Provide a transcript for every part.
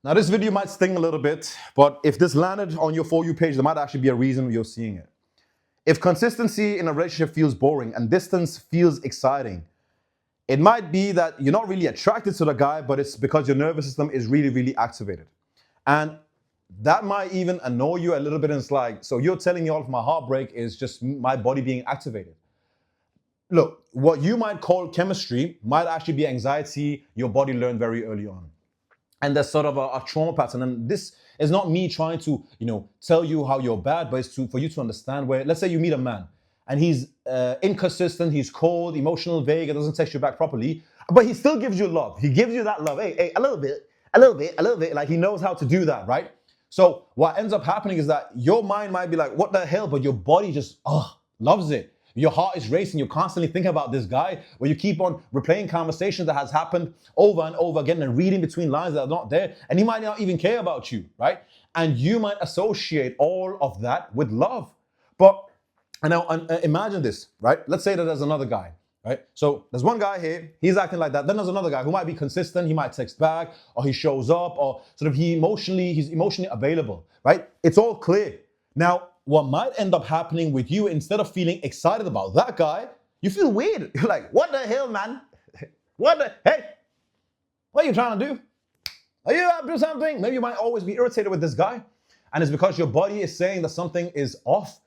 Now, this video might sting a little bit, but if this landed on your For You page, there might actually be a reason you're seeing it. If consistency in a relationship feels boring and distance feels exciting, it might be that you're not really attracted to the guy, but it's because your nervous system is really, really activated. And that might even annoy you a little bit. And it's like, so you're telling me all of my heartbreak is just my body being activated. Look, what you might call chemistry might actually be anxiety your body learned very early on. And there's sort of a trauma pattern. And this is not me trying to, tell you how you're bad, but it's for you to understand where, let's say you meet a man and he's inconsistent, he's cold, emotional, vague, and doesn't text you back properly, but he still gives you love. He gives you that love. Hey, a little bit, a little bit, a little bit. Like he knows how to do that, right? So what ends up happening is that your mind might be like, what the hell? But your body just, loves it. Your heart is racing. You're constantly thinking about this guy, where you keep on replaying conversations that has happened over and over again and reading between lines that are not there. And he might not even care about you, right? And you might associate all of that with love. But and now imagine this, right? Let's say that there's another guy, right? So there's one guy here, he's acting like that. Then there's another guy who might be consistent. He might text back, or he shows up, or sort of he's emotionally available, right? It's all clear. Now, what might end up happening with you, instead of feeling excited about that guy, you feel weird. You're like, what the hell, man? Hey, what are you trying to do? Are you up to something? Maybe you might always be irritated with this guy. And it's because your body is saying that something is off.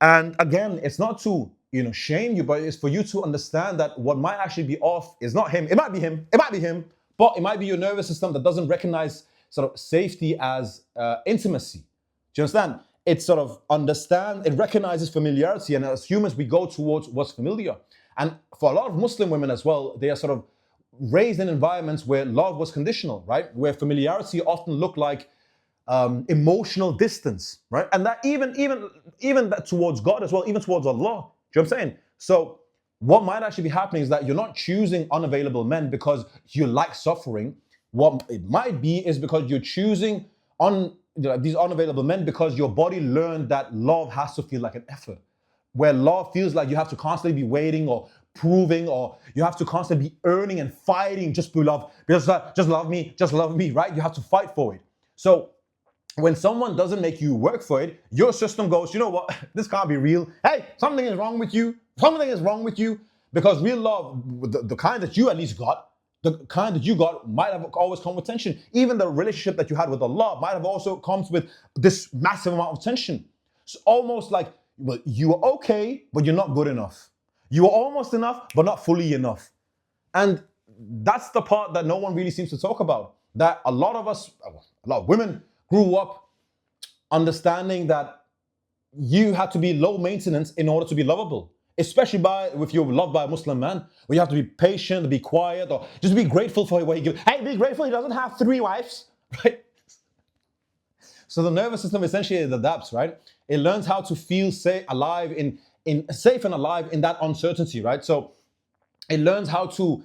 And again, it's not to shame you, but it's for you to understand that what might actually be off is not him. It might be him. It might be him. But it might be your nervous system that doesn't recognize sort of safety as intimacy. Do you understand? It sort of it recognizes familiarity, and as humans, we go towards what's familiar. And for a lot of Muslim women as well, they are sort of raised in environments where love was conditional, right? Where familiarity often looked like emotional distance, right? And that even that towards God as well, even towards Allah. Do you know what I'm saying? So what might actually be happening is that you're not choosing unavailable men because you like suffering. What it might be is because you're choosing these unavailable men because your body learned that love has to feel like an effort. Where love feels like you have to constantly be waiting or proving, or you have to constantly be earning and fighting just to love. Just love me, right? You have to fight for it. So when someone doesn't make you work for it, your system goes, you know what, this can't be real. Hey, something is wrong with you. Something is wrong with you. Because real love, the kind that you at least got, the kind that you got might have always come with tension. Even the relationship that you had with Allah might have also comes with this massive amount of tension. It's almost like, well, you are okay, but you're not good enough. You are almost enough, but not fully enough. And that's the part that no one really seems to talk about. That a lot of women grew up understanding that you had to be low maintenance in order to be lovable. Especially if you're loved by a Muslim man, where you have to be patient, to be quiet, or just be grateful for what he gives. Hey, be grateful he doesn't have 3 wives, right? So the nervous system essentially adapts, right? It learns how to feel safe and alive in that uncertainty, right? So it learns how to,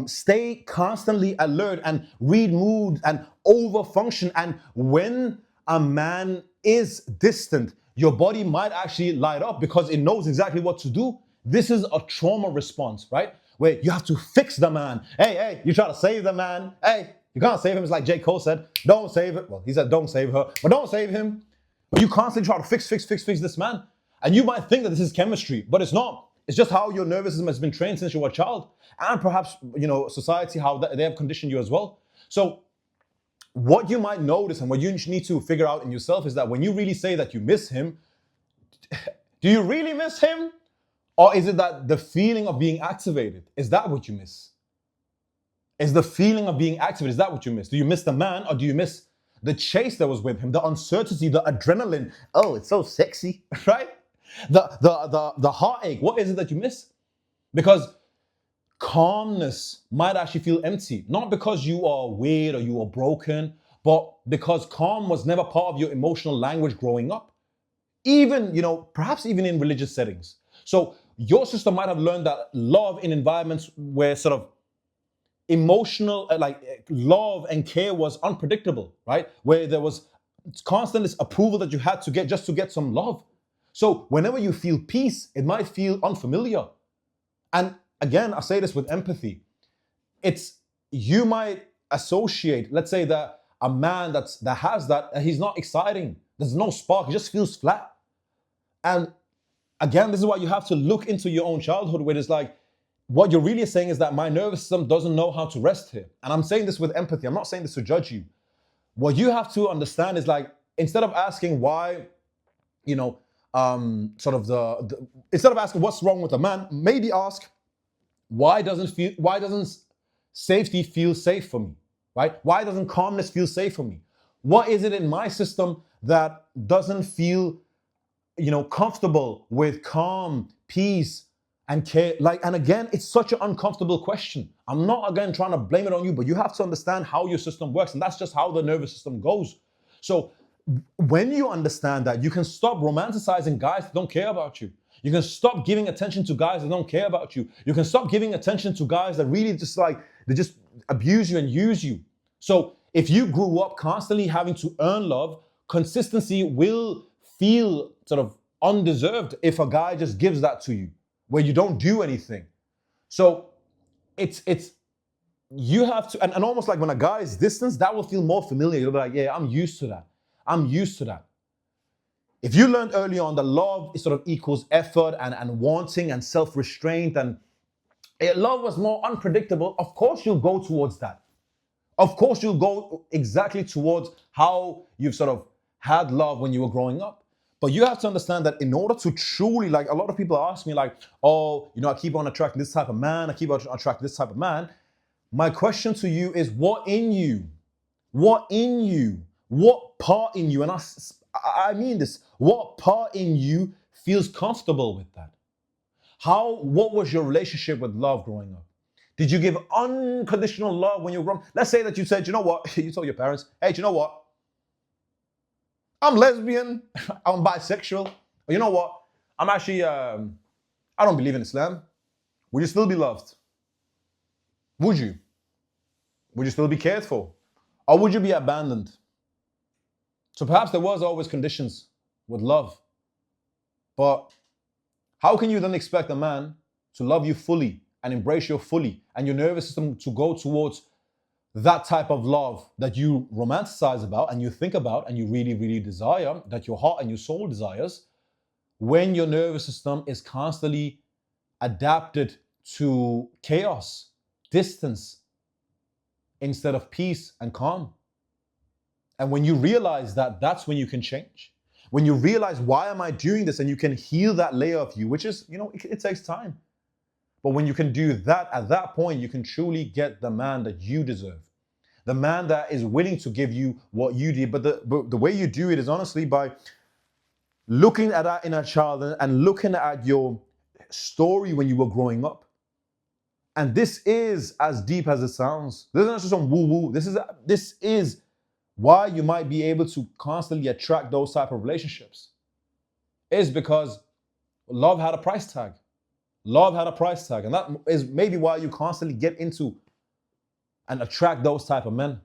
stay constantly alert and read mood and overfunction. And when a man is distant, your body might actually light up because it knows exactly what to do. This is a trauma response, right? Where you have to fix the man. Hey, you try to save the man. Hey, you can't save him. It's like J. Cole said, don't save it. Well, he said, don't save her, but don't save him. But you constantly try to fix this man. And you might think that this is chemistry, but it's not. It's just how your nervous system has been trained since you were a child. And perhaps, society, how they have conditioned you as well. So what you might notice and what you need to figure out in yourself is that when you really say that you miss him, do you really miss him? Or is it that the feeling of being activated? Is that what you miss? Is the feeling of being activated, is that what you miss? Do you miss the man, or do you miss the chase that was with him, the uncertainty, the adrenaline? Oh, it's so sexy, right? The heartache. What is it that you miss? Because calmness might actually feel empty, not because you are weird or you are broken, but because calm was never part of your emotional language growing up. Even, perhaps even in religious settings. So your sister might have learned that love in environments where sort of emotional, love and care was unpredictable, right? Where there was constant this approval that you had to get just to get some love. So whenever you feel peace, it might feel unfamiliar. And again, I say this with empathy. You might associate, let's say that a man that has that, he's not exciting. There's no spark. He just feels flat. And again, this is why you have to look into your own childhood, where it's like, what you're really saying is that my nervous system doesn't know how to rest here. And I'm saying this with empathy. I'm not saying this to judge you. What you have to understand is, like, instead of asking why, instead of asking what's wrong with a man, maybe ask, why doesn't safety feel safe for me, right? Why doesn't calmness feel safe for me? What is it in my system that doesn't feel, comfortable with calm, peace, and care? And again, it's such an uncomfortable question. I'm not, again, trying to blame it on you, but you have to understand how your system works, and that's just how the nervous system goes. So when you understand that, you can stop romanticizing guys that don't care about you. You can stop giving attention to guys that don't care about you. You can stop giving attention to guys that really they just abuse you and use you. So if you grew up constantly having to earn love, consistency will feel sort of undeserved if a guy just gives that to you, where you don't do anything. So it's you have to, and almost like when a guy is distant, that will feel more familiar. You'll be like, yeah, I'm used to that. I'm used to that. If you learned early on that love is sort of equals effort and wanting and self-restraint, and love was more unpredictable, of course you'll go towards that. Of course you'll go exactly towards how you've sort of had love when you were growing up. But you have to understand that in order to truly, like, a lot of people ask me, like, oh, I keep on attracting this type of man, I keep on attracting this type of man. My question to you is, what in you, what part in you, and I mean this, what part in you feels comfortable with that? What was your relationship with love growing up? Did you give unconditional love when you were grown? Let's say that you said, you know what, you told your parents, hey, you know what? I'm lesbian, I'm bisexual. Or you know what? I'm actually, I don't believe in Islam. Would you still be loved? Would you? Would you still be cared for? Or would you be abandoned? So perhaps there was always conditions with love. But how can you then expect a man to love you fully and embrace you fully, and your nervous system to go towards that type of love that you romanticize about and you think about and you really, really desire, that your heart and your soul desires, when your nervous system is constantly adapted to chaos, distance, instead of peace and calm? And when you realize that, that's when you can change. When you realize, why am I doing this? And you can heal that layer of you, which is, it takes time. But when you can do that, at that point, you can truly get the man that you deserve. The man that is willing to give you what you did. But the way you do it is honestly by looking at that inner child and looking at your story when you were growing up. And this is as deep as it sounds. This isn't just some woo-woo. This is why you might be able to constantly attract those type of relationships. Is because love had a price tag. Love had a price tag. And that is maybe why you constantly get into and attract those type of men.